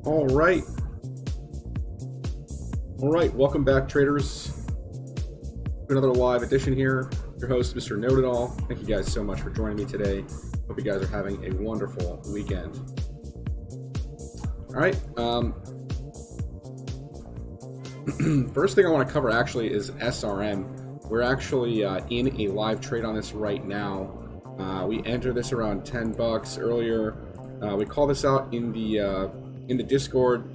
All right. Welcome back, traders, to another live edition here. Your host, Mr. Know-It-All. Thank you guys so much for joining me today. Hope you guys are having a wonderful weekend. All right. First thing I want to cover actually is SRM. We're actually in a live trade on this right now. We entered this around $10 earlier. We call this out in the Discord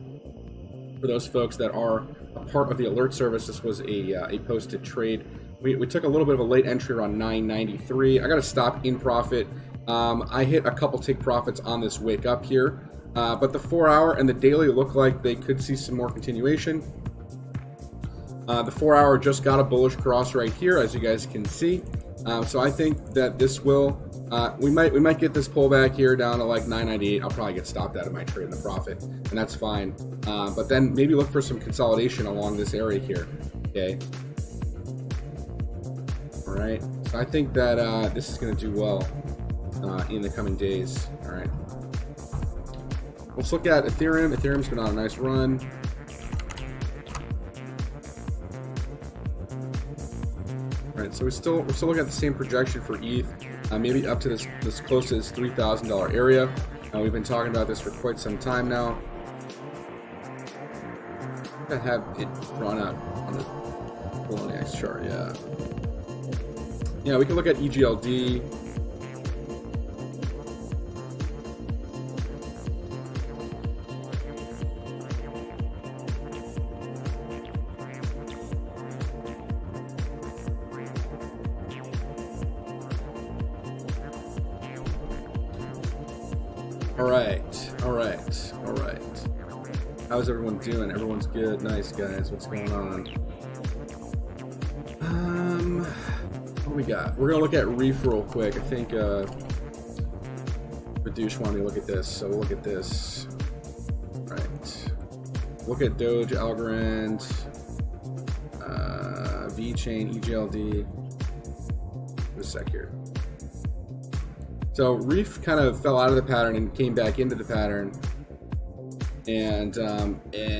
for those folks that are a part of the alert service. This was a posted trade. We took a little bit of a late entry around 993. I got to stop in profit. I hit a couple take profits on this wake up here, but the 4-hour and the daily look like they could see some more continuation. The 4-hour just got a bullish cross right here, as you guys can see. So I think that this will we might get this pullback here down to like 998. I'll probably get stopped out of my trade in the profit, and that's fine. But then maybe look for some consolidation along this area here. Okay. All right. So I think that this is going to do well in the coming days. All right. Let's look at Ethereum. Ethereum's been on a nice run. All right, so we're still looking at the same projection for ETH, maybe up to this close to this $3,000 area. We've been talking about this for quite some time now. I have it drawn out on the Poloniex chart, yeah. Yeah, we can look at EGLD. All right. How's everyone doing? Everyone's good. Nice, guys. What's going on? What do we got? We're gonna look at Reef real quick. I think Badouche wanted me to look at this, so we'll look at this. All right. Look at Doge, Algorand, VeChain, EGLD. Wait a sec here. So Reef kind of fell out of the pattern and came back into the pattern, and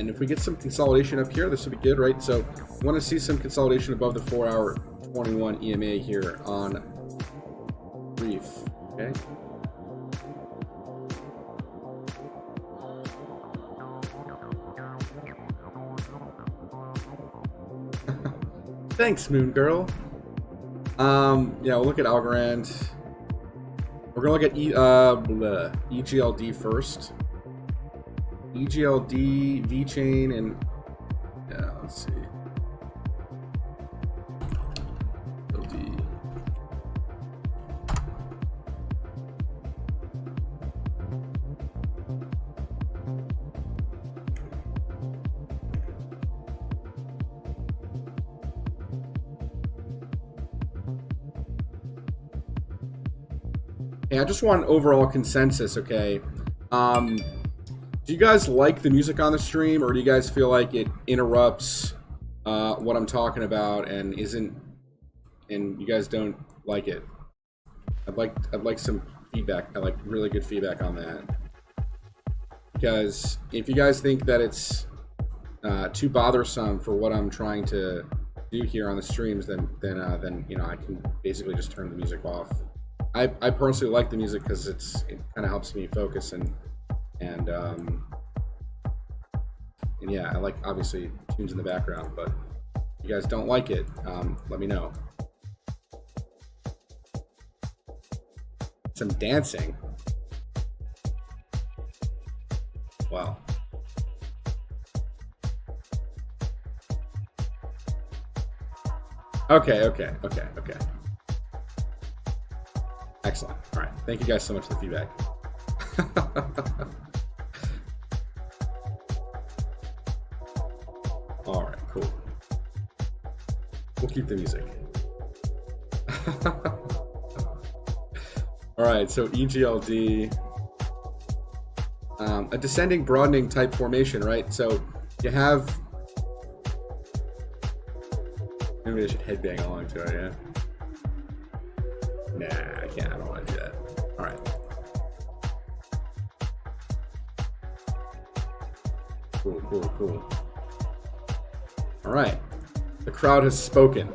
if we get some consolidation up here, this will be good, right? So we want to see some consolidation above the 4-hour 21 EMA here on Reef. Okay. Thanks, Moon Girl. Yeah, we'll look at Algorand. We're gonna look at EGLD first. EGLD, VeChain, and yeah, let's see. EGLD. I just want an overall consensus, okay? Do you guys like the music on the stream, or do you guys feel like it interrupts what I'm talking about and you guys don't like it? I'd like some feedback. I like really good feedback on that. Because if you guys think that it's too bothersome for what I'm trying to do here on the streams, then you know, I can basically just turn the music off. I personally like the music because it kind of helps me focus and yeah, I like obviously tunes in the background, but if you guys don't like it, let me know. Some dancing. Wow. Okay. Excellent. All right. Thank you guys so much for the feedback. All right, cool. We'll keep the music. All right, so EGLD, a descending broadening type formation, right? So you have, maybe I should headbang along to it, yeah? Nah, I can't, I don't want to do that. All right. Cool, cool, cool. All right. The crowd has spoken.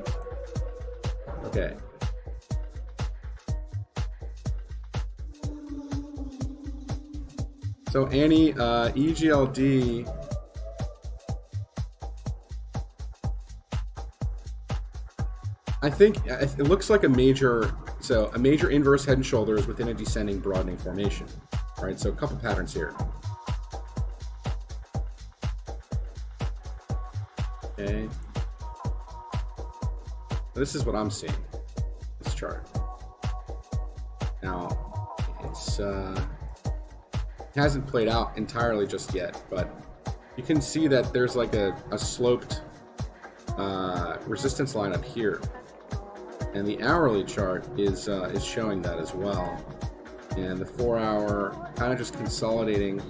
Okay. So Annie, EGLD. I think it looks like a major inverse head and shoulders within a descending broadening formation. All right, so a couple patterns here. Okay. This is what I'm seeing, this chart. Now, it's hasn't played out entirely just yet, but you can see that there's like a sloped resistance line up here, and the hourly chart is showing that as well, and the 4-hour kind of just consolidating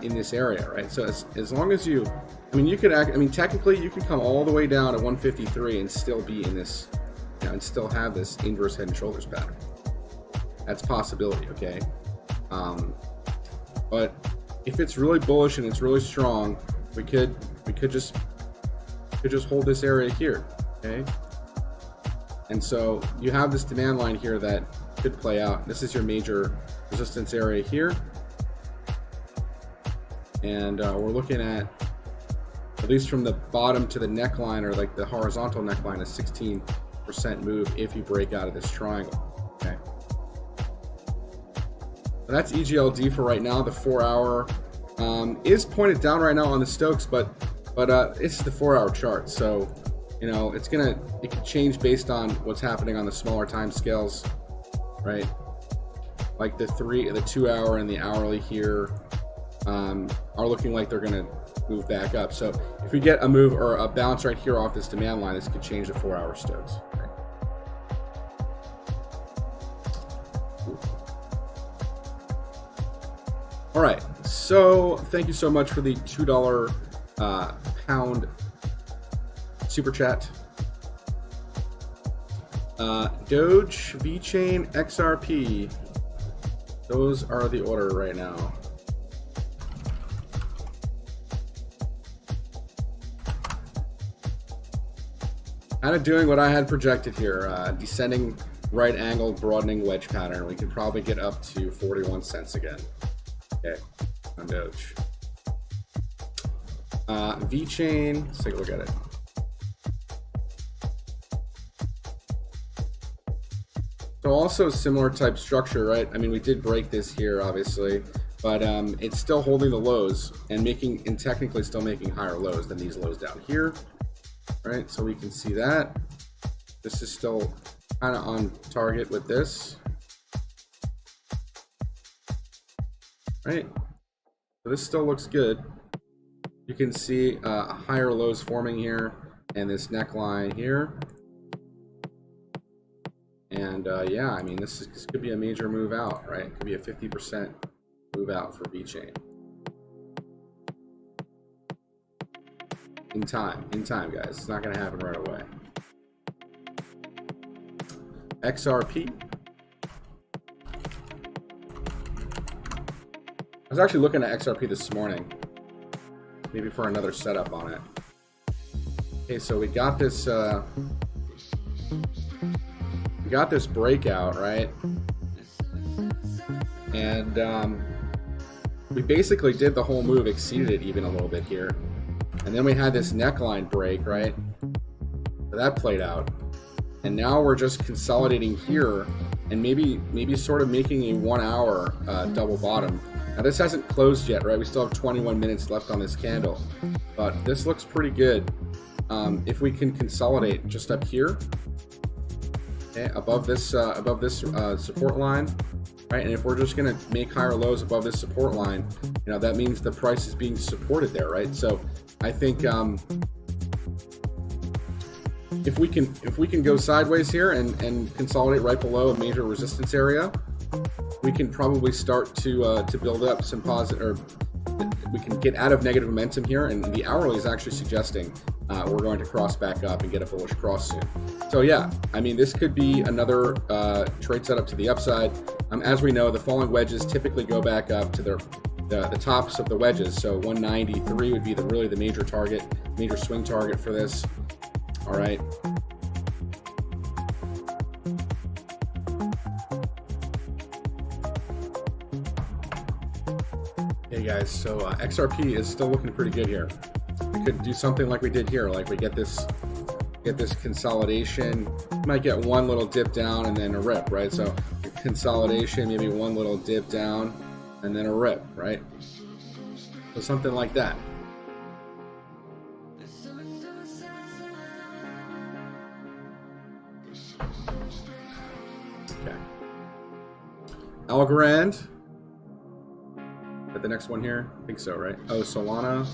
in this area, right? So as long as you, I mean, you could technically you can come all the way down to 153 and still be in this, you know, and still have this inverse head and shoulders pattern. That's a possibility, okay? But if it's really bullish and it's really strong, we could just hold this area here, okay? And so you have this demand line here that could play out. This is your major resistance area here, and we're looking at least from the bottom to the neckline, or like the horizontal neckline, a 16% move if you break out of this triangle, okay? So that's EGLD for right now. The 4-hour is pointed down right now on the Stokes, but it's the 4-hour chart, so you know it can change based on what's happening on the smaller time scales, right? Like the 2-hour and the hourly here are looking like they're gonna move back up. So if we get a move or a bounce right here off this demand line, this could change the 4-hour Stokes. Okay. All right, so thank you so much for the $2 pound super chat. Doge, VeChain, XRP. Those are the order right now. Kind of doing what I had projected here, descending right angle broadening wedge pattern. We can probably get up to 41 cents again. Okay, on Doge. VeChain, let's take a look at it. So also similar type structure, right? I mean, we did break this here, obviously, but it's still holding the lows and technically still making higher lows than these lows down here. Right, so we can see that this is still kind of on target with this, right? So this still looks good. You can see higher lows forming here and this neckline here, and yeah, I mean this could be a major move out, right? It could be a 50% move out for VeChain. In time, guys. It's not going to happen right away. XRP. I was actually looking at XRP this morning, maybe for another setup on it. Okay, so we got this breakout, right? And we basically did the whole move, exceeded it even a little bit here. And then we had this neckline break, right? So that played out. And now we're just consolidating here and maybe sort of making a 1-hour double bottom. Now this hasn't closed yet, right? We still have 21 minutes left on this candle, but this looks pretty good. If we can consolidate just up here, okay, above this support line, right? And if we're just going to make higher lows above this support line, you know, that means the price is being supported there, right? So I think if we can go sideways here and consolidate right below a major resistance area, we can probably start to build up some positive, or we can get out of negative momentum here. And the hourly is actually suggesting we're going to cross back up and get a bullish cross soon. So yeah, I mean, this could be another trade setup to the upside. As we know, the falling wedges typically go back up to their the tops of the wedges. So 193 would be really the major target, major swing target for this. All right. Hey guys, so XRP is still looking pretty good here. We could do something like we did here, like we get this consolidation. Might get one little dip down and then a rip, right? So consolidation, maybe one little dip down and then a rip, right? So something like that. Okay. Algorand. At the next one here? I think so, right? Oh, Solana.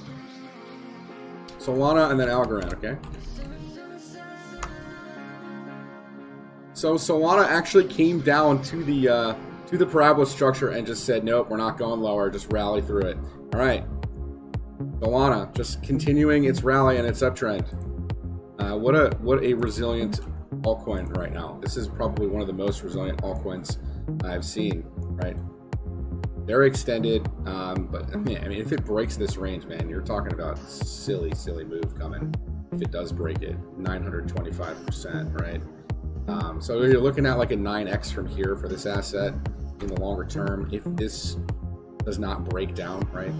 Solana and then Algorand, okay? So Solana actually came down to the parabola structure and just said, nope, we're not going lower, just rally through it. All right. Solana just continuing its rally and its uptrend. What a resilient altcoin right now. This is probably one of the most resilient altcoins I've seen, right? Very extended, but I mean, if it breaks this range, man, you're talking about silly move coming. If it does break it, 925%, right? So you're looking at like a 9x from here for this asset in the longer term. If this does not break down, right?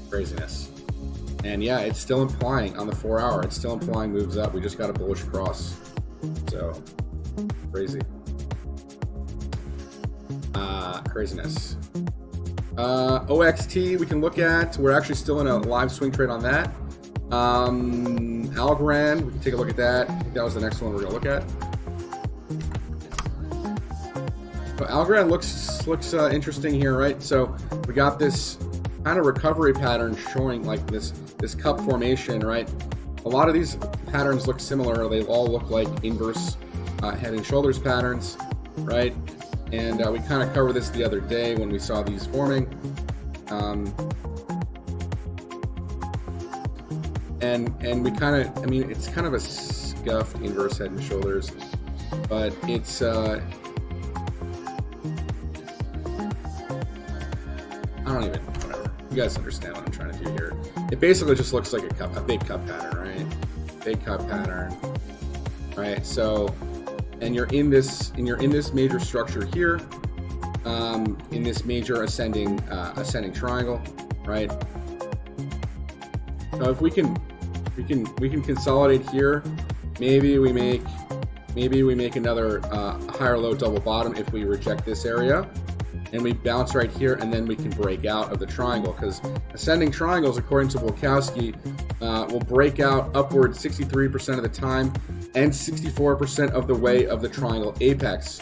Craziness. And yeah, it's still implying on the 4 hour, it's still implying moves up. We just got a bullish cross. So crazy. Craziness. OXT we can look at. We're actually still in a live swing trade on that. Algorand, we can take a look at that. I think that was the next one we're gonna look at. So Algorand looks interesting here, right? So we got this kind of recovery pattern showing like this cup formation, right? A lot of these patterns look similar. They all look like inverse head and shoulders patterns, right? And we kind of covered this the other day when we saw these forming. And we kind of, I mean, it's kind of a scuffed inverse head and shoulders, but it's, I don't even, whatever. You guys understand what I'm trying to do here. It basically just looks like a big cup pattern, right? Big cup pattern, right? So, and you're in this major structure here, in this major ascending triangle, right? So if we can consolidate here, maybe we make another higher low double bottom if we reject this area, and we bounce right here, and then we can break out of the triangle, because ascending triangles, according to Volkowski, will break out upward 63% of the time and 64% of the way of the triangle apex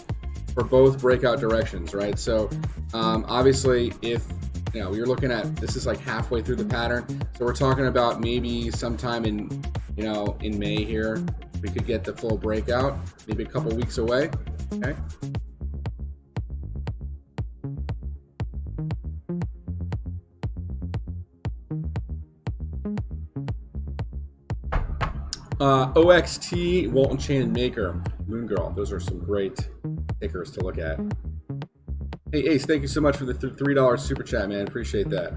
for both breakout directions, right? So obviously, if you're looking at, this is like halfway through the pattern, so we're talking about maybe sometime in May here we could get the full breakout, maybe a couple weeks away. Okay. OXT, Walton Chain, and Maker, Moon Girl. Those are some great tickers to look at. Hey Ace, thank you so much for the $3 super chat, man. Appreciate that.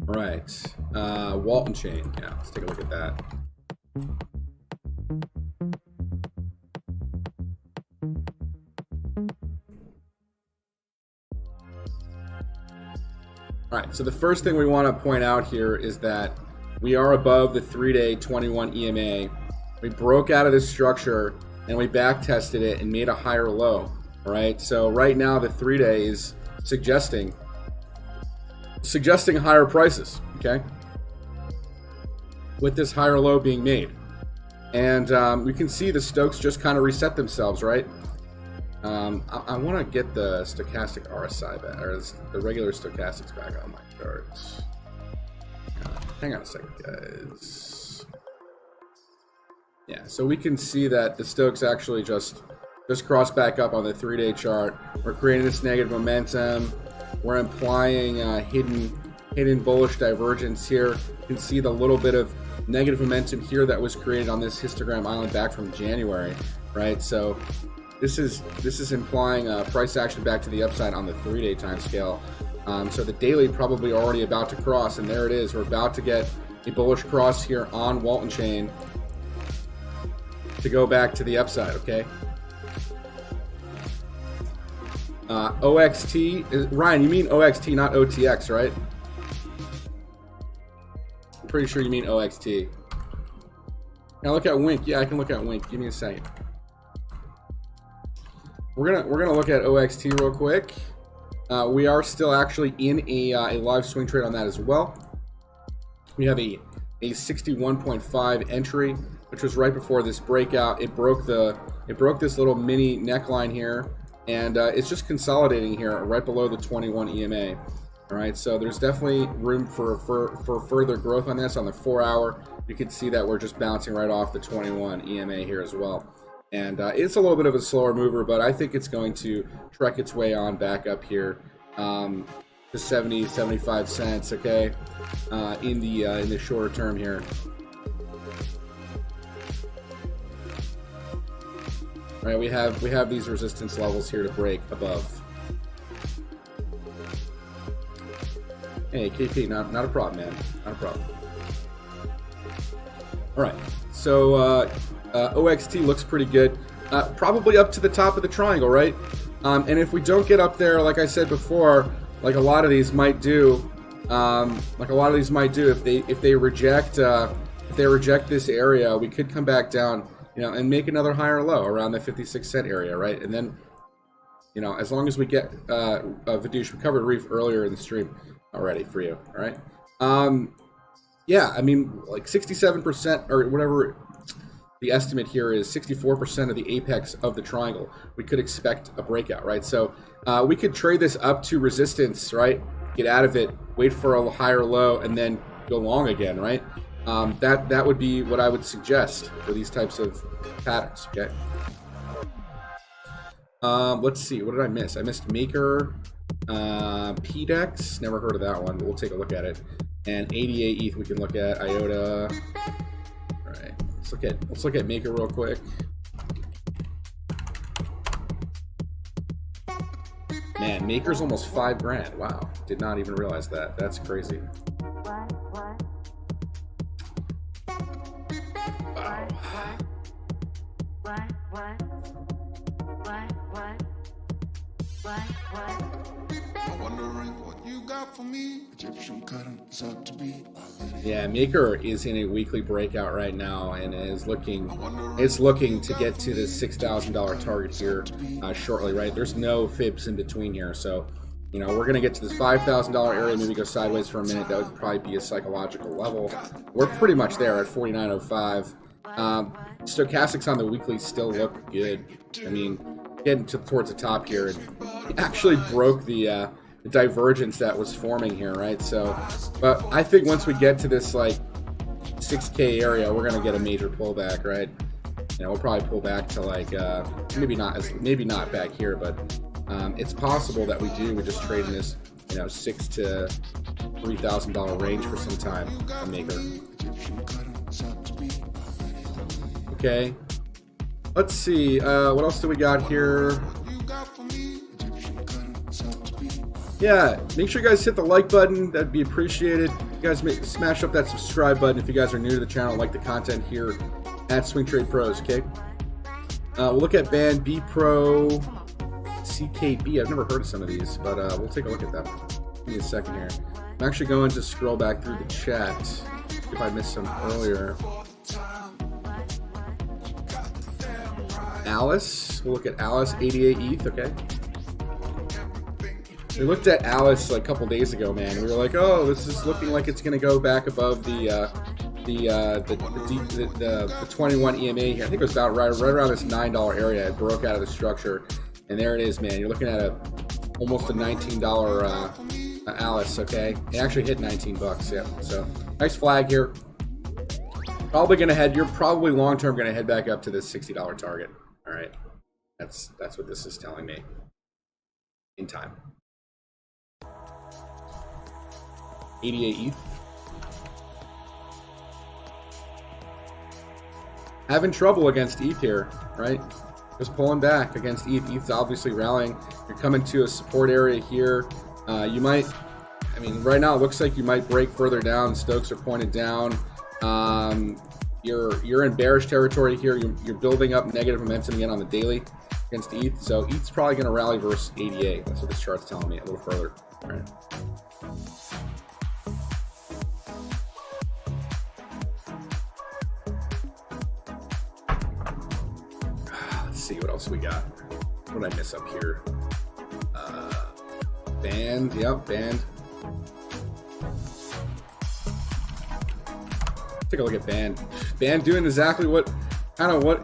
All right, Walton Chain. Yeah, let's take a look at that. All right, so the first thing we want to point out here is that we are above the 3-day 21 EMA. We broke out of this structure and we back tested it and made a higher low. All right, so right now the 3-day is suggesting higher prices, okay, with this higher low being made. And we can see the Stokes just kind of reset themselves, right? I want to get the stochastic RSI back, or the regular stochastics back on my charts. Hang on a second, guys. Yeah, so we can see that the Stokes actually just crossed back up on the 3-day chart. We're creating this negative momentum. We're implying hidden bullish divergence here. You can see the little bit of negative momentum here that was created on this histogram island back from January, right? So this is implying price action back to the upside on the 3-day time scale. So the daily probably already about to cross, and there it is. We're about to get a bullish cross here on Walton Chain to go back to the upside, okay? OXT, Ryan, you mean OXT, not OTX, right? I'm pretty sure you mean OXT. Can I look at Wink? Yeah, I can look at Wink. Give me a second. We're gonna look at OXT real quick. We are still actually in a live swing trade on that as well. We have a 61.5 entry, which was right before this breakout. It broke this little mini neckline here, and it's just consolidating here right below the 21 EMA. All right, so there's definitely room for further growth on this. On the 4-hour, you can see that we're just bouncing right off the 21 EMA here as well. And it's a little bit of a slower mover, but I think it's going to trek its way on back up here to 70, 75 cents, okay, in the shorter term here. All right, we have these resistance levels here to break above. Hey, KP, not a problem, man. Not a problem. All right, so OXT looks pretty good. Probably up to the top of the triangle, right? And if we don't get up there, like I said before, like a lot of these might do, if they reject this area, we could come back down, you know, and make another higher low around the 56-cent area, right? And then, you know, as long as we get Vidush, we covered Reef earlier in the stream already for you, all right? Yeah, I mean, like 67% or whatever. The estimate here is 64% of the apex of the triangle. We could expect a breakout, right? So we could trade this up to resistance, right? Get out of it, wait for a higher low, and then go long again, right? That would be what I would suggest for these types of patterns, okay? Let's see, what did I miss? I missed Maker, PDEX, never heard of that one, but we'll take a look at it. And ADA ETH we can look at, IOTA. All right, let's look at Maker real quick. Man, Maker's almost $5 grand. Wow, did not even realize that. That's crazy. Wow. Yeah, Maker is in a weekly breakout right now and is looking to get to this $6,000 target here shortly, right? There's no fibs in between here, so you know we're gonna get to this $5,000 area, maybe go sideways for a minute. That would probably be a psychological level. We're pretty much there at 49.05. Stochastics on the weekly still look good. I mean, getting towards the top here, it actually broke the divergence that was forming here, right? So, but I think once we get to this like 6K area, we're gonna get a major pullback, right? You know, we'll probably pull back to like maybe not back here, but it's possible that we just trade in this, you know, $6,000 to $3,000 range for some time. A Maker. Okay. Let's see. What else do we got here? Yeah, make sure you guys hit the like button. That'd be appreciated. You guys smash up that subscribe button if you guys are new to the channel, like the content here at Swing Trade Pros, okay? We'll look at band B Pro CKB. I've never heard of some of these, but we'll take a look at them. Give me a second here. I'm actually going to scroll back through the chat if I missed some earlier. Alice. We'll look at Alice, 88 ETH, okay? We looked at Alice like a couple days ago, man. We were like, oh, this is looking like it's going to go back above the 21 EMA here. I think it was about right around this $9 area. It broke out of the structure, and there it is, man. You're looking at almost a $19 Alice, okay? It actually hit 19 bucks, yeah. So nice flag here. Probably going to head. You're probably long term going to head back up to this $60 target. All right, that's what this is telling me. In time. 88 ETH. Having trouble against ETH here, right? just pulling back against ETH. ETH's obviously rallying. You're coming to a support area here. You might, I mean, right now it looks like you might break further down. Stokes are pointed down. You're in bearish territory here. You're building up negative momentum again on the daily against ETH. So ETH's probably going to rally versus ADA. That's what this chart's telling me a little further. All right. Let's see what else we got. What did I miss up here? Band. Yep, band. Take a look at band. Band doing exactly what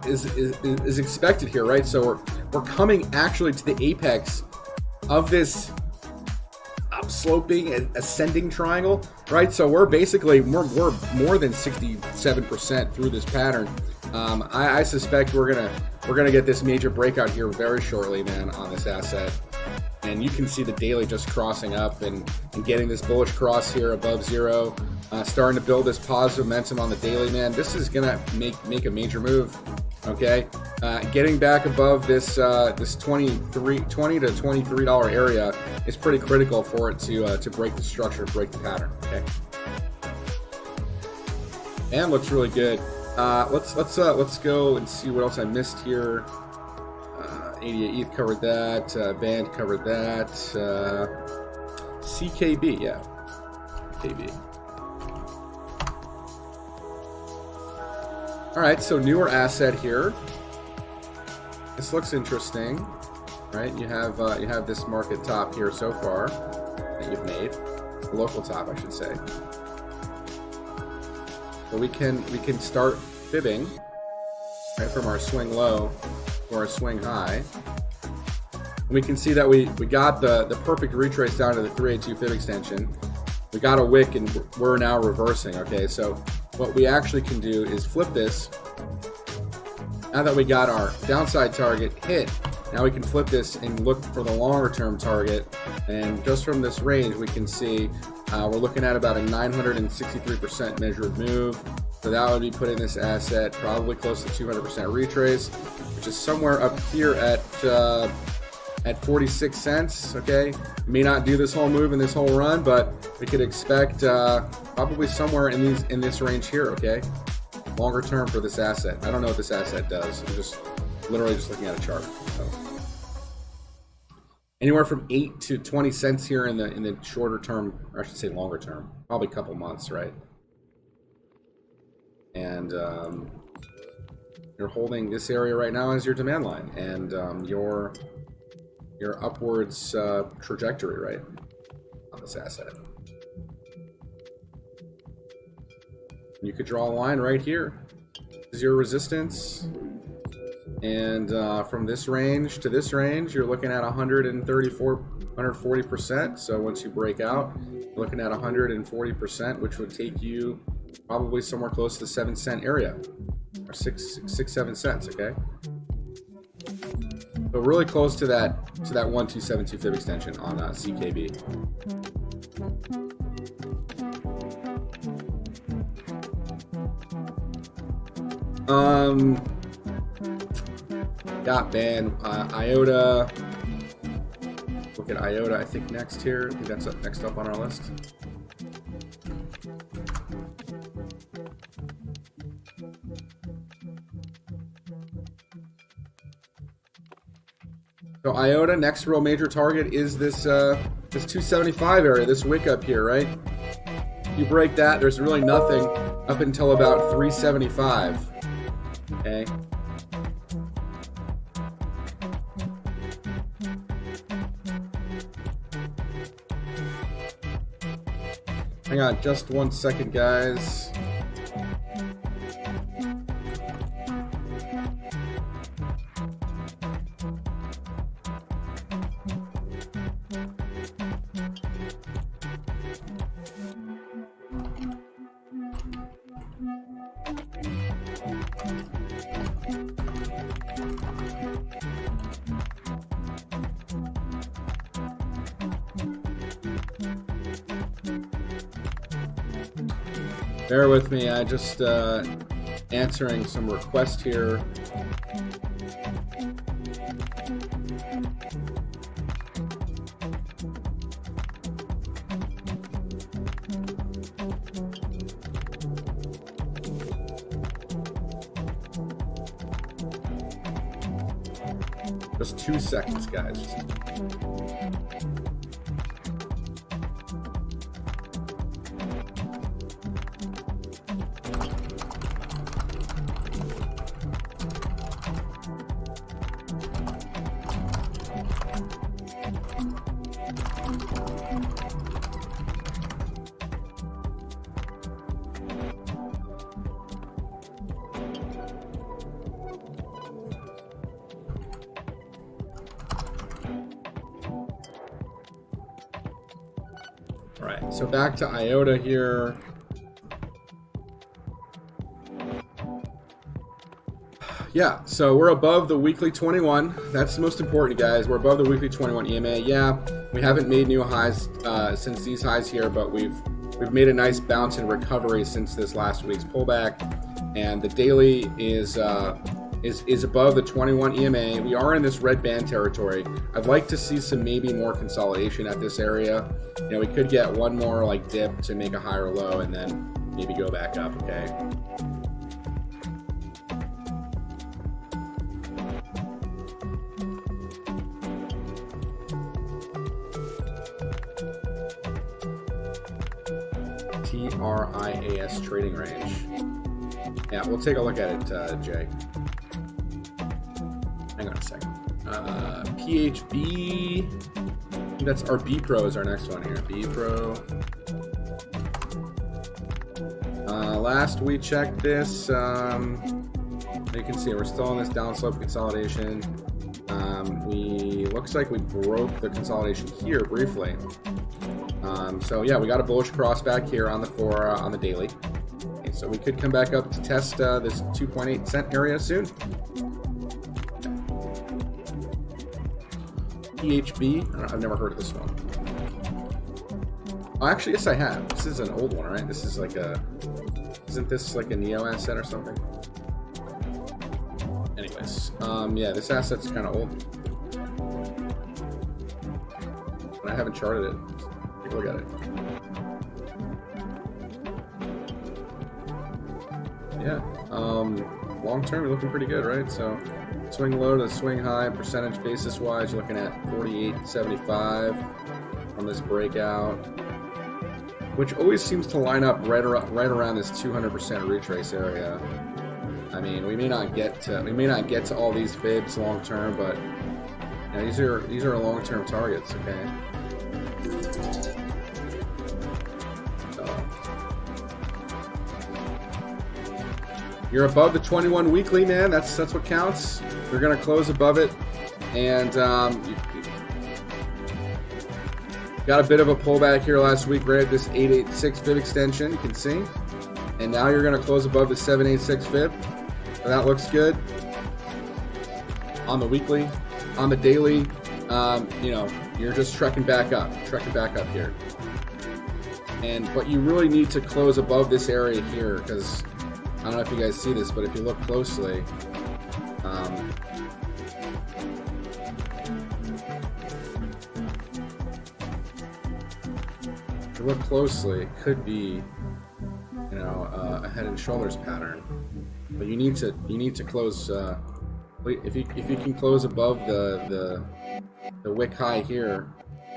is expected here, right? So we're coming actually to the apex of this upsloping and ascending triangle, right? So we're basically we're more than 67% through this pattern. I suspect we're gonna get this major breakout here very shortly, man, on this asset. And you can see the daily just crossing up and getting this bullish cross here above zero, starting to build this positive momentum on the daily, man. This is gonna make a major move, okay? Getting back above this this $20 to $23 area is pretty critical for it to break the structure, break the pattern, okay? And looks really good. Let's go and see what else I missed here. 88 ETH covered that. Band covered that. CKB, yeah. KB. All right, so newer asset here. This looks interesting, right? You have this market top here so far that you've made, the local top, I should say. So we can start fibbing right from our swing low or a swing high. And we can see that we got the perfect retrace down to the 382 fib extension. We got a wick and we're now reversing, okay? So what we actually can do is flip this. Now that we got our downside target hit, now we can flip this and look for the longer term target. And just from this range, we can see we're looking at about a 963% measured move. So that would be putting this asset probably close to 200% retrace, which is somewhere up here at 46 cents. Okay, we may not do this whole move and this whole run, but we could expect probably somewhere in this range here. Okay, longer term for this asset. I don't know what this asset does. I'm just literally just looking at a chart. So anywhere from 8 to 20 cents here in the shorter term, or I should say longer term, probably a couple months, right? And you're holding this area right now as your demand line, and your upwards trajectory, right, on this asset. You could draw a line right here. This is your resistance, and from this range to this range, you're looking at 140%. So once you break out, you're looking at 140%, which would take you probably somewhere close to the 7 cent area, or 7 cents. Okay, but really close to that 1272 fib extension on CKB. Got banned. IOTA. Look at IOTA. I think next here. I think that's next up on our list. So IOTA, next real major target is this 275 area, this wick up here, right? If you break that, there's really nothing up until about 375. Okay. Hang on just 1 second, guys. Bear with me, I just answering some requests here. Just 2 seconds, guys. Alright, so back to IOTA here. Yeah, so we're above the weekly 21. That's the most important, guys. We're above the weekly 21 EMA. Yeah, we haven't made new highs since these highs here, but we've made a nice bounce in recovery since this last week's pullback. And the daily is above the 21 EMA. We are in this red band territory. I'd like to see some maybe more consolidation at this area. You know, we could get one more like dip to make a higher low and then maybe go back up, okay? TRIAS trading range. Yeah, we'll take a look at it, Jay. Hang on a second. PHB. I think that's our B Pro is our next one here. B Pro. Last we checked this, you can see we're still on this downslope consolidation. Looks like we broke the consolidation here briefly. So yeah, we got a bullish cross back here on the on the daily. Okay, so we could come back up to test this 2.8 cent area soon. PHB. I've never heard of this one. Oh, actually, yes, I have. This is an old one, right? This is like isn't this like a Neo asset or something? Anyways, yeah, this asset's kind of old. But I haven't charted it. Take a look at it. Yeah, long term, you're looking pretty good, right? So, swing low to swing high, percentage basis wise, you're looking at 48.75 on this breakout, which always seems to line up right around this 200% retrace area. I mean, we may not get to all these fibs long term, but you know, these are long term targets, okay? You're above the 21 weekly, man. That's what counts. We're gonna close above it, and got a bit of a pullback here last week, right at this 886 fib extension. You can see, and now you're gonna close above the 786 fib. So that looks good on the weekly. On the daily, you know, you're just trekking back up here. But you really need to close above this area here because. I don't know if you guys see this, but if you look closely, it could be, you know, a head and shoulders pattern. But you need to close. If you can close above the wick high here,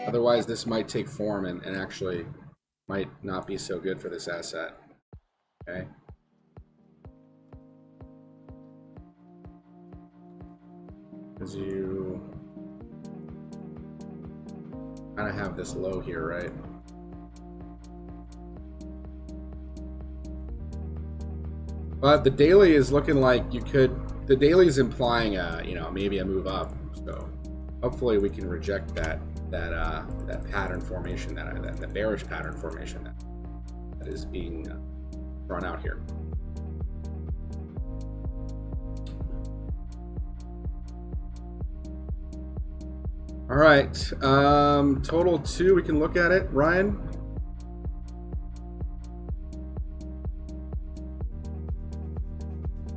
otherwise this might take form and actually might not be so good for this asset. Okay. Because you kind of have this low here, right? But the daily is looking like the daily is implying you know, maybe a move up. So hopefully we can reject that pattern formation, that bearish pattern formation that is being drawn out here. All right, Total2, we can look at it. Ryan?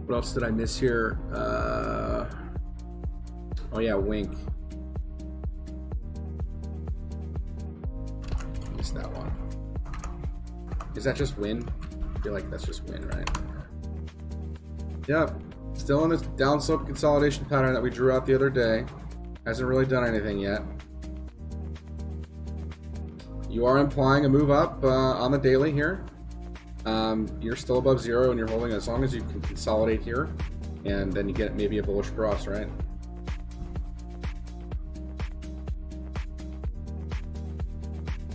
What else did I miss here? Oh yeah, Wink. Missed that one. Is that just win? I feel like that's just win, right? Yep. Still in this downslope consolidation pattern that we drew out the other day. Hasn't really done anything yet. You are implying a move up on the daily here. You're still above zero and you're holding as long as you can consolidate here. And then you get maybe a bullish cross, right?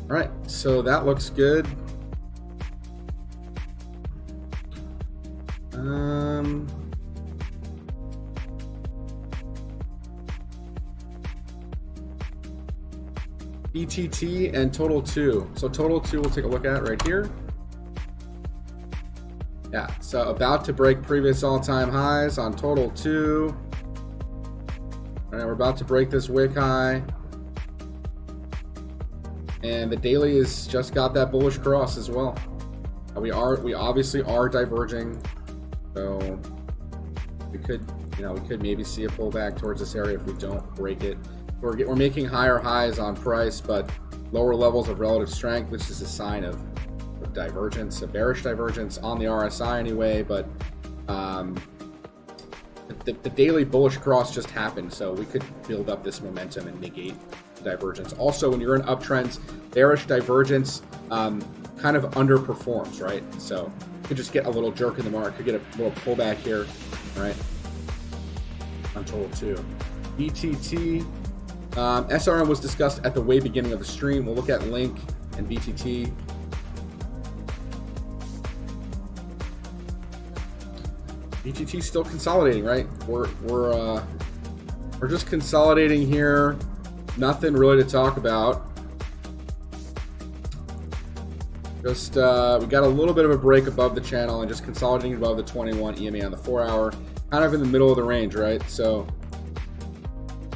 All right, so that looks good. ETT and Total2. So Total2 we'll take a look at right here. Yeah, so about to break previous all-time highs on Total2. All right, we're about to break this wick high. And the daily has just got that bullish cross as well. We obviously are diverging. So we could maybe see a pullback towards this area if we don't break it. We're making higher highs on price, but lower levels of relative strength, which is a sign of divergence, a bearish divergence on the RSI anyway. But the daily bullish cross just happened, so we could build up this momentum and negate the divergence. Also, when you're in uptrends, bearish divergence kind of underperforms, right? So you could just get a little jerk in the market, could get a little pullback here, right? On Total2. BTT. SRM was discussed at the way beginning of the stream. We'll look at Link and BTT. BTT still consolidating, right? We're just consolidating here. Nothing really to talk about. Just we got a little bit of a break above the channel and just consolidating above the 21 EMA on the 4 hour, kind of in the middle of the range, right? So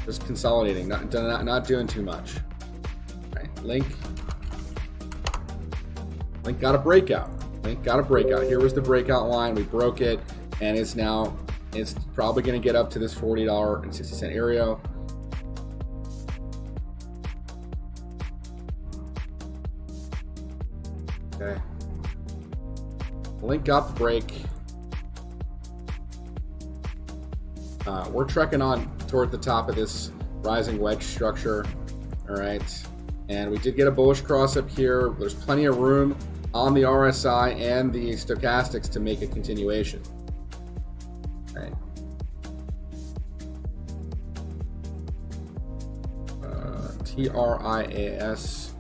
just consolidating, not doing too much. All right, Link got a breakout. Link got a breakout. Here was the breakout line. We broke it, and it's probably going to get up to this $40.60 area. Okay. Link got the break. We're trekking on toward the top of this rising wedge structure. All right. And we did get a bullish cross up here. There's plenty of room on the RSI and the stochastics to make a continuation. All right. TRIAS.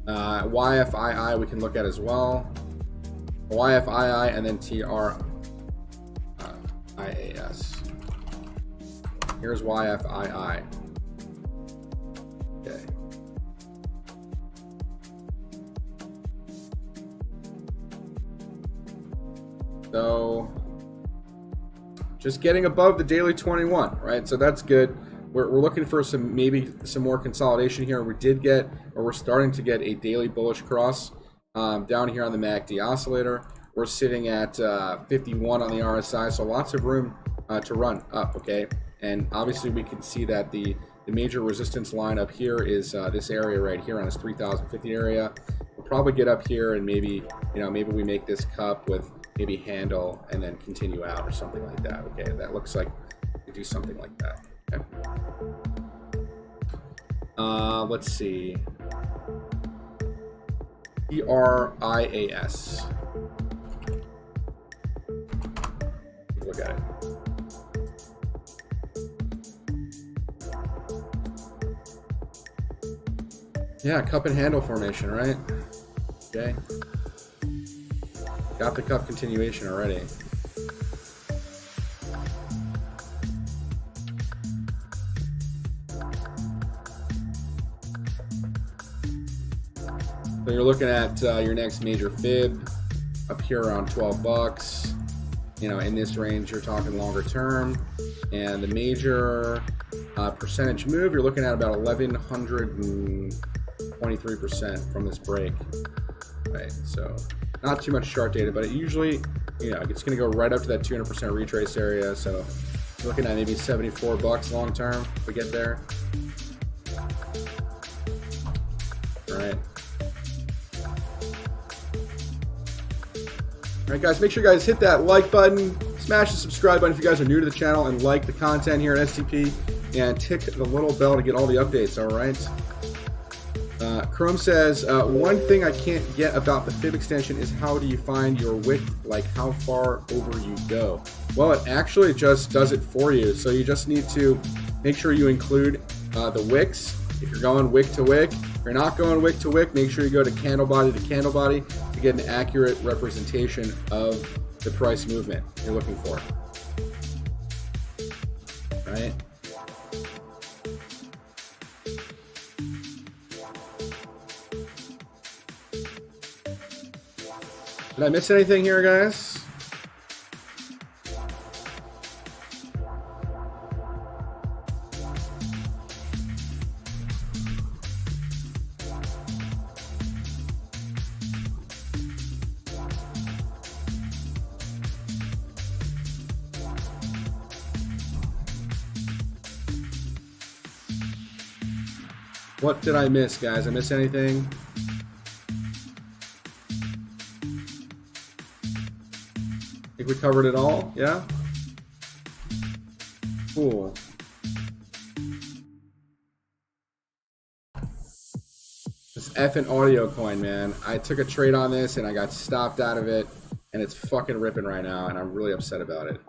YFII we can look at as well. YFII and then TRIAS. Here's YFII. Okay. So just getting above the daily 21, right? So that's good. We're looking for maybe some more consolidation here. We're starting to get a daily bullish cross down here on the MACD oscillator. We're sitting at 51 on the RSI, so lots of room to run up, okay? And obviously we can see that the major resistance line up here is this area right here on this 3050 area. We'll probably get up here and maybe we make this cup with maybe handle and then continue out or something like that, okay? That looks like we do something like that. Okay. Let's see. TRIAS. Look at it. Yeah, cup and handle formation, right? Okay. Got the cup continuation already. So you're looking at your next major fib up here around 12 bucks. In this range, you're talking longer term. And the major percentage move, you're looking at about 1,123% from this break. Right, so not too much chart data, but it usually, it's going to go right up to that 200% retrace area. So you're looking at maybe 74 bucks long term if we get there. All right. All right, guys, make sure you guys hit that like button, smash the subscribe button if you guys are new to the channel, and like the content here at STP, and tick the little bell to get all the updates, all right? Chrome says, one thing I can't get about the fib extension is how do you find your wick, like how far over you go? Well, it actually just does it for you. So you just need to make sure you include the wicks. If you're going wick to wick, if you're not going wick to wick, make sure you go to candle body to get an accurate representation of the price movement you're looking for. Right? Did I miss anything here, guys? What did I miss, guys? I miss anything? I think we covered it all, yeah? Cool. This effing audio coin, man. I took a trade on this and I got stopped out of it, and it's fucking ripping right now, and I'm really upset about it.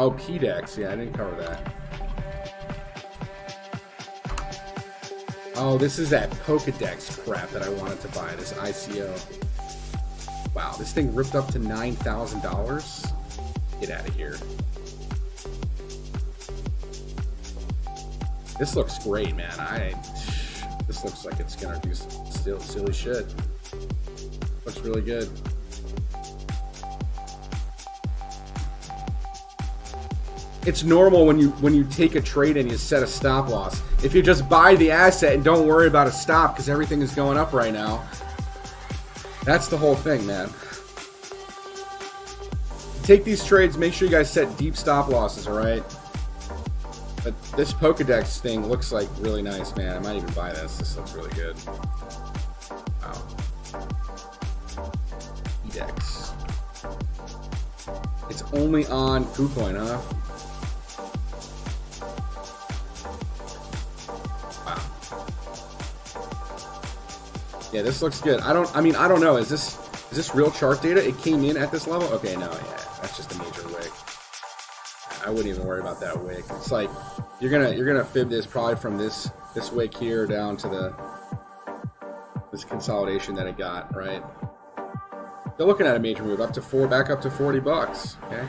Oh, PDEX. Yeah, I didn't cover that. Oh, this is that Pokedex crap that I wanted to buy, this ICO. Wow, this thing ripped up to $9,000? Get out of here. This looks great, man. This looks like it's gonna do still silly shit. Looks really good. It's normal when you take a trade and you set a stop loss. If you just buy the asset and don't worry about a stop because everything is going up right now, that's the whole thing, man. Take these trades, make sure you guys set deep stop losses, all right? But this Pokedex thing looks like really nice, man. I might even buy this. This looks really good. Wow. Pokedex. It's only on KuCoin, huh? Yeah, this looks good. I don't know. Is this real chart data? It came in at this level? Okay, no, yeah. That's just a major wick. I wouldn't even worry about that wick. It's like you're gonna fib this probably from this wick here down to this consolidation that it got, right? They're looking at a major move back up to $40, okay?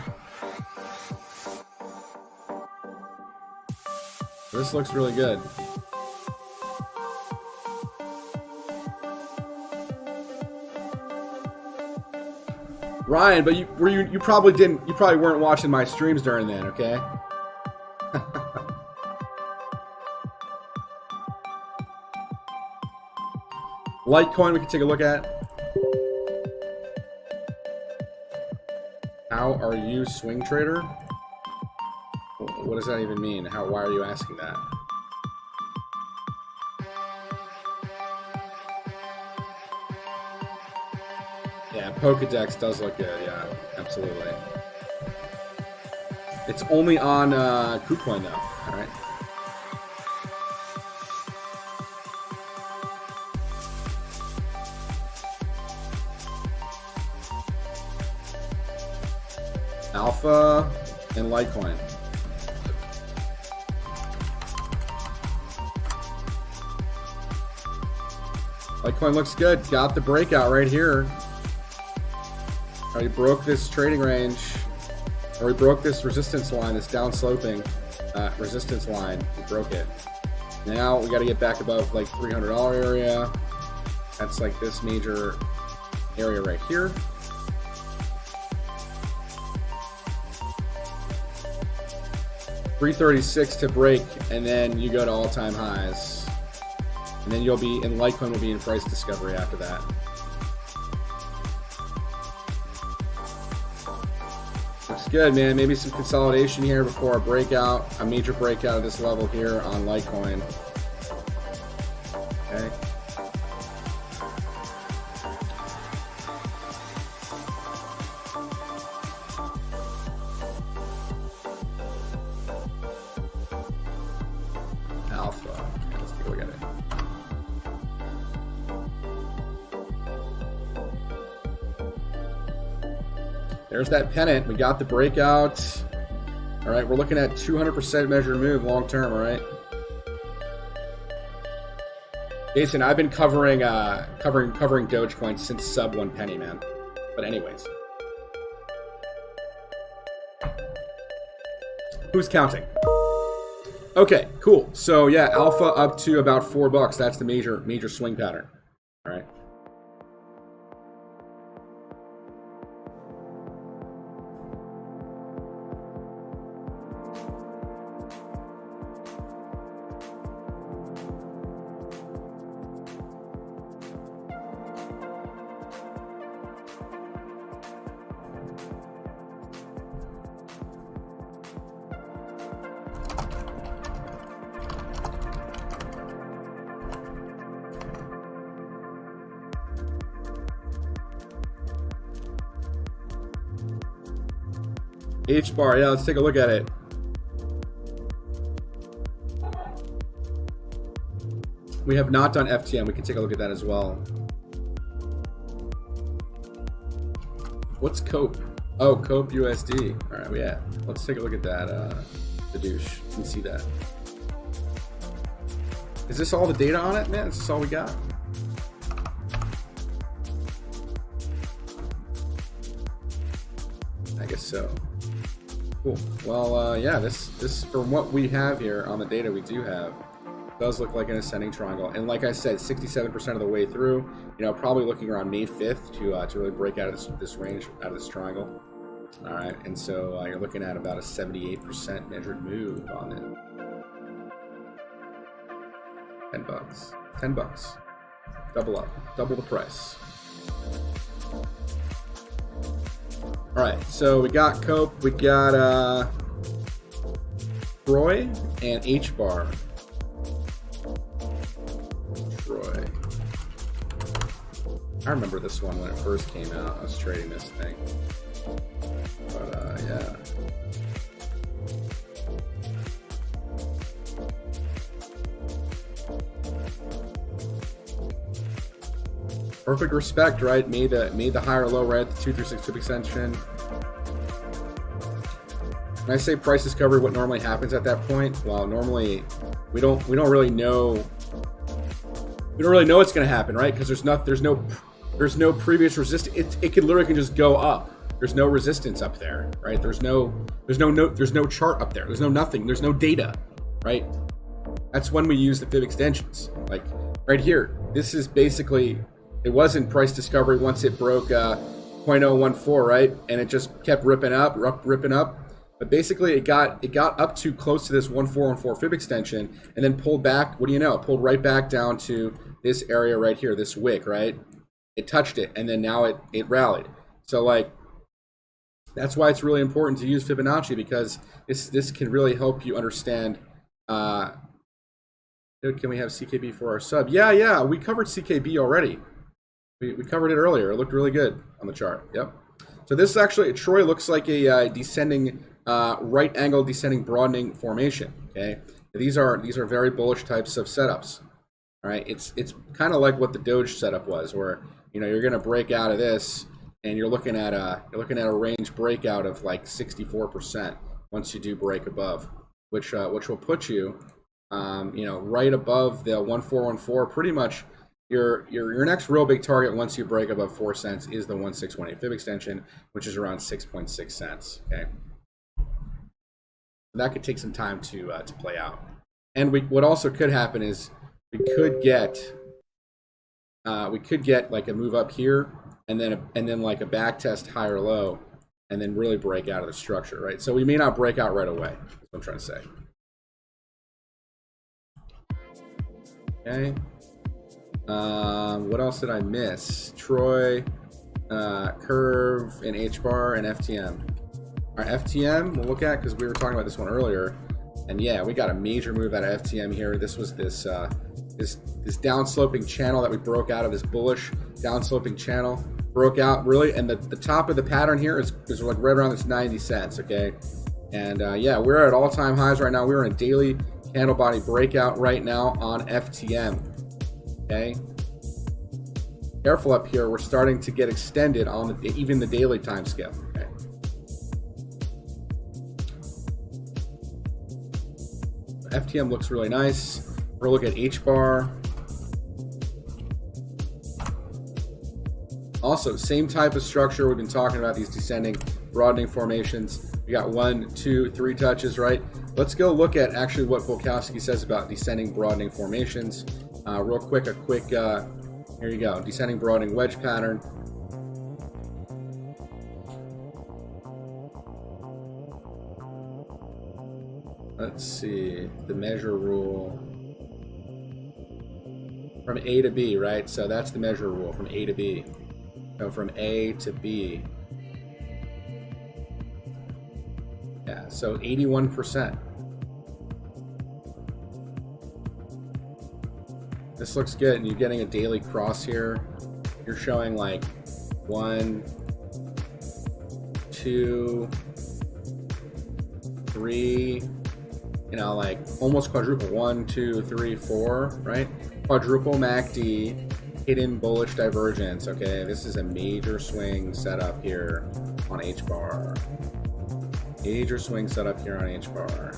This looks really good. Ryan, but you probably weren't watching my streams during then, okay? Litecoin we can take a look at. How are you, swing trader? What does that even mean? Why are you asking that? Yeah, Pokedex does look good, yeah, absolutely. It's only on KuCoin though, alright? Alpha and Litecoin. Litecoin looks good, got the breakout right here. Already broke this trading range, or we broke this resistance line, this down sloping resistance line. We broke it. Now we got to get back above like $300 area. That's like this major area right here. $336 to break, and then you go to all-time highs. And then Litecoin will be in price discovery after that. good, man. Maybe some consolidation here before a breakout, a major breakout of this level here on Litecoin. Okay. Alpha. Let's take a look at it. There's that pennant. We got the breakout. All right, we're looking at 200% measured move long term. All right, Jason, I've been covering Dogecoin since sub 1 penny, man. But anyways, who's counting? Okay, cool. So yeah, alpha up to about $4. That's the major swing pattern. All right. H bar, yeah, let's take a look at it. We have not done FTM. We can take a look at that as well. What's COPE? Oh, COPE USD. All right, yeah. Let's take a look at that. The douche. You can see that. Is this all the data on it, man? Is this all we got? I guess so. Cool. Well, yeah, this from what we have here on the data we do have, does look like an ascending triangle. And like I said, 67% of the way through, you know, probably looking around May 5th to really break out of this range, out of this triangle. All right, and so you're looking at about a 78% measured move on it. $10. $10. Double up. Double the price. All right, so we got COPE, we got Troy and H bar. Troy. I remember this one when it first came out. I was trading this thing. But yeah. Perfect respect, right? Made the higher low right at the 236 pip extension. When I say price discovery, what normally happens at that point? Well, normally we don't really know. We don't really know what's going to happen, right? Because there's no previous resistance. It could literally just go up. There's no resistance up there, right? There's no chart up there. There's no nothing. There's no data, right? That's when we use the fib extensions. Like right here, this is basically. It wasn't price discovery once it broke 0.014, right? And it just kept ripping up. But basically, it got up to close to this 1414 fib extension, and then pulled back. What do you know? It pulled right back down to this area right here, this wick, right? It touched it, and then now it rallied. So like, that's why it's really important to use Fibonacci, because this can really help you understand. Can we have CKB for our sub? Yeah, we covered CKB already. We covered it earlier. It looked really good on the chart. Yep. So this is actually, Troy looks like a descending, right angle descending broadening formation. Okay. These are very bullish types of setups. All right. It's kind of like what the Doge setup was, where you're going to break out of this, and you're looking at a range breakout of like 64% once you do break above, which will put you, right above the 1414. Pretty much. Your next real big target once you break above 4 cents is the 1618 fib extension, which is around 6.6 cents. Okay, and that could take some time to play out. And what also could happen is we could get like a move up here, and then like a back test higher low, and then really break out of the structure, right? So we may not break out right away. That's what I'm trying to say. Okay. What else did I miss? Troy, Curve, and H bar, and FTM. Our FTM we'll look at because we were talking about this one earlier, and yeah, we got a major move out of FTM here. This was this downsloping channel that we broke out of, this bullish downsloping channel. Broke out really, and the top of the pattern here is like right around this 90 cents, okay? And yeah, we're at all-time highs right now. We're in a daily candle body breakout right now on FTM, okay? Careful up here, we're starting to get extended on even the daily time scale, okay? FTM looks really nice. We're looking at H-bar. Also, same type of structure. We've been talking about these descending, broadening formations. We got 1, 2, 3 touches, right? Let's go look at actually what Volkowski says about descending, broadening formations. Real quick, here you go, descending, broadening wedge pattern. Let's see, the measure rule. From A to B, right? So that's the measure rule, from A to B. So from A to B. Yeah, so 81%. This looks good, and you're getting a daily cross here. You're showing like 1, 2, 3, you know, like almost quadruple. 1, 2, 3, 4, right? Quadruple MACD. Hidden bullish divergence. Okay, this is a major swing setup here on H-bar. Major swing setup here on H-bar.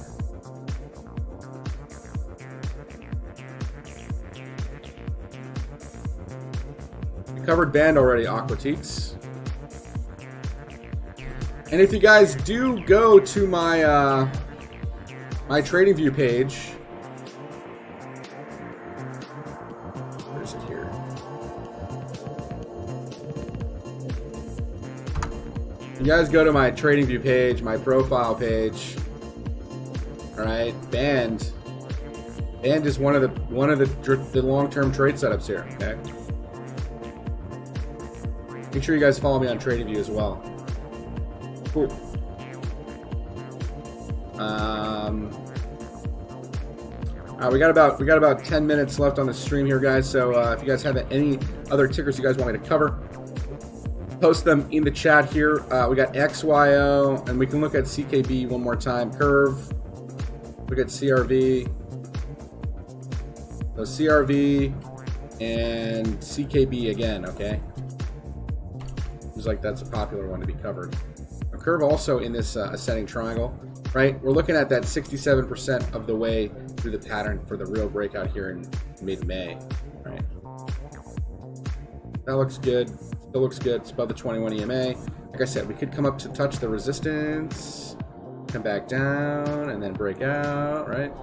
We covered band already, Aquatiques. And if you guys do go to my my TradingView page, where's it here? You guys go to my TradingView page, my profile page. All right, band is one of the long-term trade setups here. Okay, make sure you guys follow me on TradingView as well. Cool. We got about 10 minutes left on the stream here, guys. So if you guys have any other tickers you guys want me to cover, post them in the chat here. We got XYO, and we can look at CKB one more time. Curve. Look at CRV. So CRV and CKB again. Okay. Seems like that's a popular one to be covered. A curve also in this ascending triangle, right? We're looking at that 67% of the way through the pattern for the real breakout here in mid-May, right? That looks good. Still looks good. It's above the 21 EMA. Like I said, we could come up to touch the resistance, come back down, and then break out, right?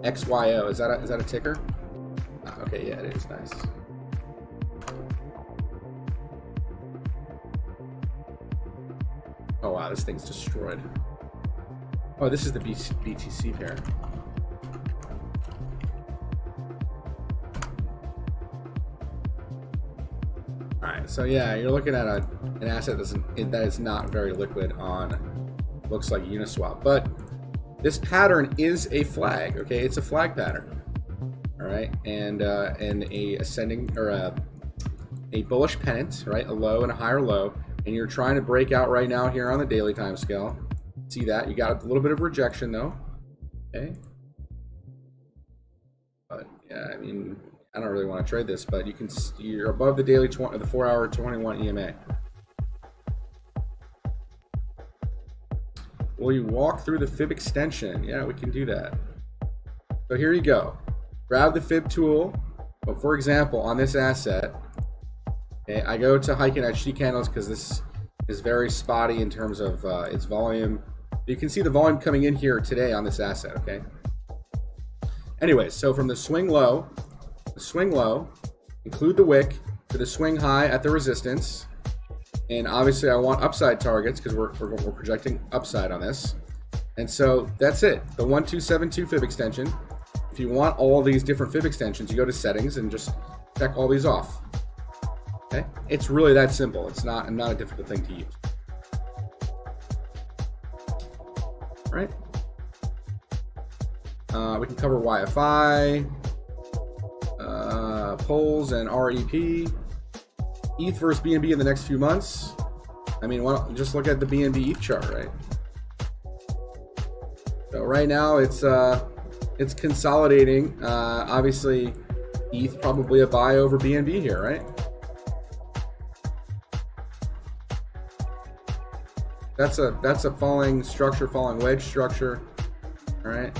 XYO, is that a ticker? Okay, yeah, it is. Nice. Oh wow, this thing's destroyed. Oh, this is the BTC pair. All right, so yeah, you're looking at an asset that is not very liquid on, looks like Uniswap, but this pattern is a flag. Okay, it's a flag pattern. All right, and a ascending or a bullish pennant, right? A low and a higher low, and you're trying to break out right now here on the daily time scale. See that? You got a little bit of rejection though. Okay, but yeah, I mean, I don't really want to trade this, but you're above the daily the 4-hour 21 EMA. Will you walk through the fib extension? Yeah, we can do that. So here you go. Grab the fib tool. But for example, on this asset, okay, I go to Heiken HT candles because this is very spotty in terms of its volume. You can see the volume coming in here today on this asset, okay? Anyways, so from the swing low, include the wick to the swing high at the resistance. And obviously I want upside targets because we're projecting upside on this. And so that's it, the 1272 fib extension. If you want all these different fib extensions, you go to settings and just check all these off. Okay, it's really that simple. It's not a difficult thing to use. All right. We can cover YFI, polls, and REP. ETH versus BNB in the next few months. I mean, just look at the BNB ETH chart, right? So right now it's consolidating. Obviously, ETH probably a buy over BNB here, right? That's a falling structure, falling wedge structure. All right.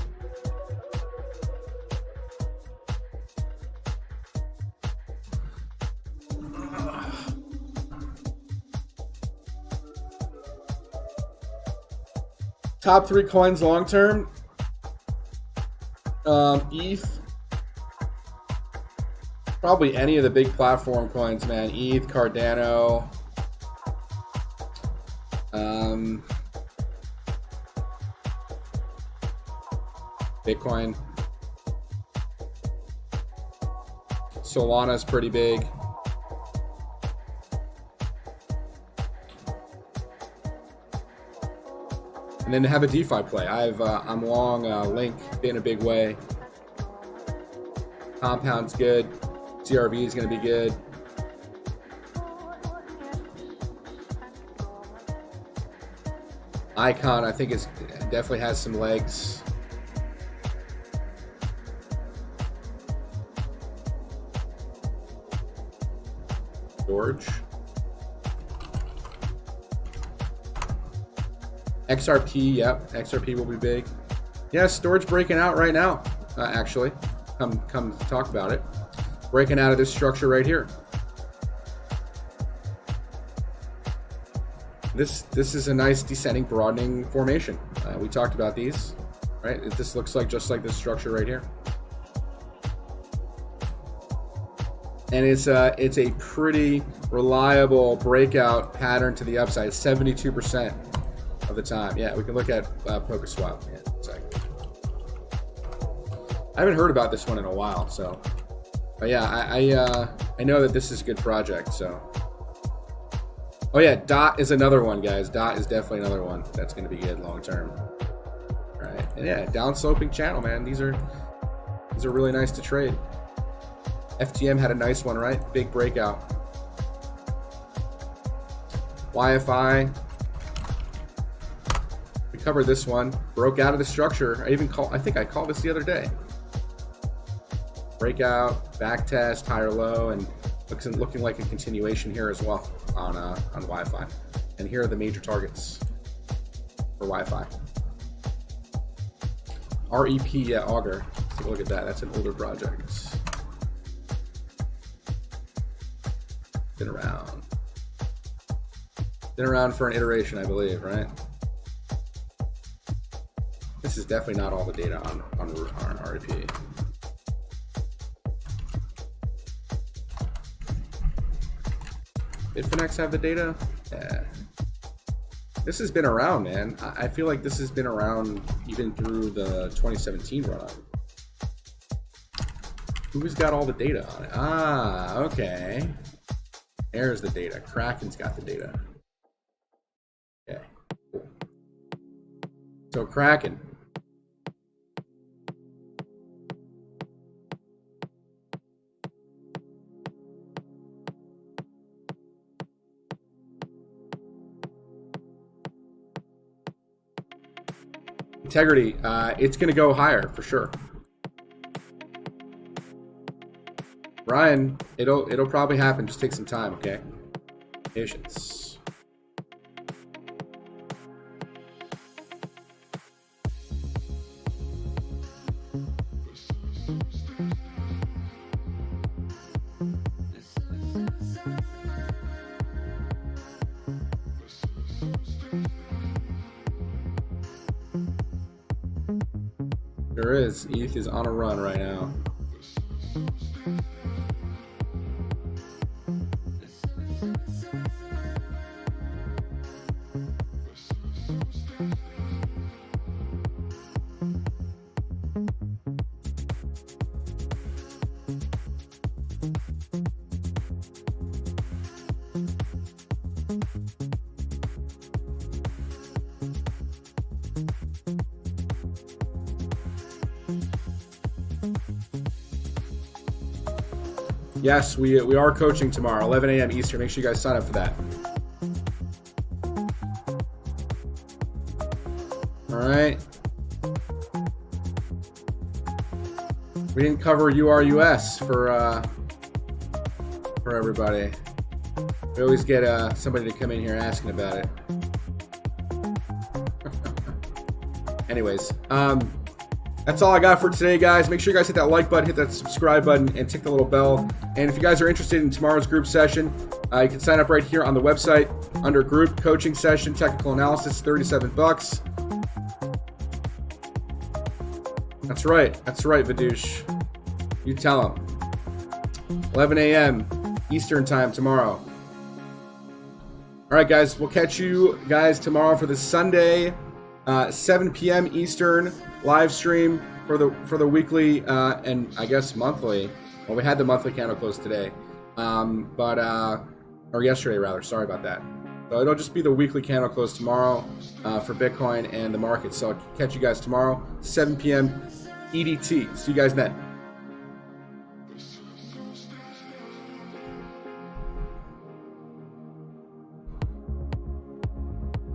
Top 3 coins long term. ETH. Probably any of the big platform coins, man. ETH, Cardano. Bitcoin. Solana's pretty big. And then have a DeFi play. I'm long Link in a big way. Compound's good. CRV is going to be good. Icon, I think, definitely has some legs. George. XRP, yep, XRP will be big. Yeah, storage breaking out right now. Actually, come talk about it. Breaking out of this structure right here. This is a nice descending, broadening formation. We talked about these, right? This looks like just like this structure right here. And it's a pretty reliable breakout pattern to the upside. 72% of the time. Yeah, we can look at PokerSwap. Yeah, exactly. I haven't heard about this one in a while, so. But yeah, I know that this is a good project. So. Oh yeah, DOT is another one, guys. DOT is definitely another one that's going to be good long term. All right, and yeah, down sloping channel, man. These are really nice to trade. FTM had a nice one, right? Big breakout. YFI. We covered this one. Broke out of the structure. I think I called this the other day. Breakout, back test, higher low, and looking like a continuation here as well on Wi-Fi. And here are the major targets for Wi-Fi. REP, yeah, Augur. Let's take a look at that. That's an older project. Been around for an iteration, I believe, right? This is definitely not all the data on REP. Bitfinex have the data? Yeah. This has been around, man. I feel like this has been around even through the 2017 run-up. Who's got all the data on it? Ah, okay. There's the data. Kraken's got the data. Okay, cool. So Kraken. Integrity, it's going to go higher for sure. Ryan, it'll probably happen. Just take some time, okay? Patience. There is. ETH is on a run right now. Yes, we are coaching tomorrow, 11 a.m. Eastern. Make sure you guys sign up for that. All right. We didn't cover URUS for everybody. We always get somebody to come in here asking about it. Anyways, that's all I got for today, guys. Make sure you guys hit that like button, hit that subscribe button, and tick the little bell. And if you guys are interested in tomorrow's group session, you can sign up right here on the website under group coaching session, technical analysis, $37. That's right, Vidoosh. You tell them. 11 a.m. Eastern time tomorrow. All right, guys, we'll catch you guys tomorrow for the Sunday, 7 p.m. Eastern live stream for the weekly and I guess monthly. Well, we had the monthly candle close today, or yesterday rather. Sorry about that. So it'll just be the weekly candle close tomorrow for Bitcoin and the market. So I'll catch you guys tomorrow, 7 p.m. EDT. See you guys then.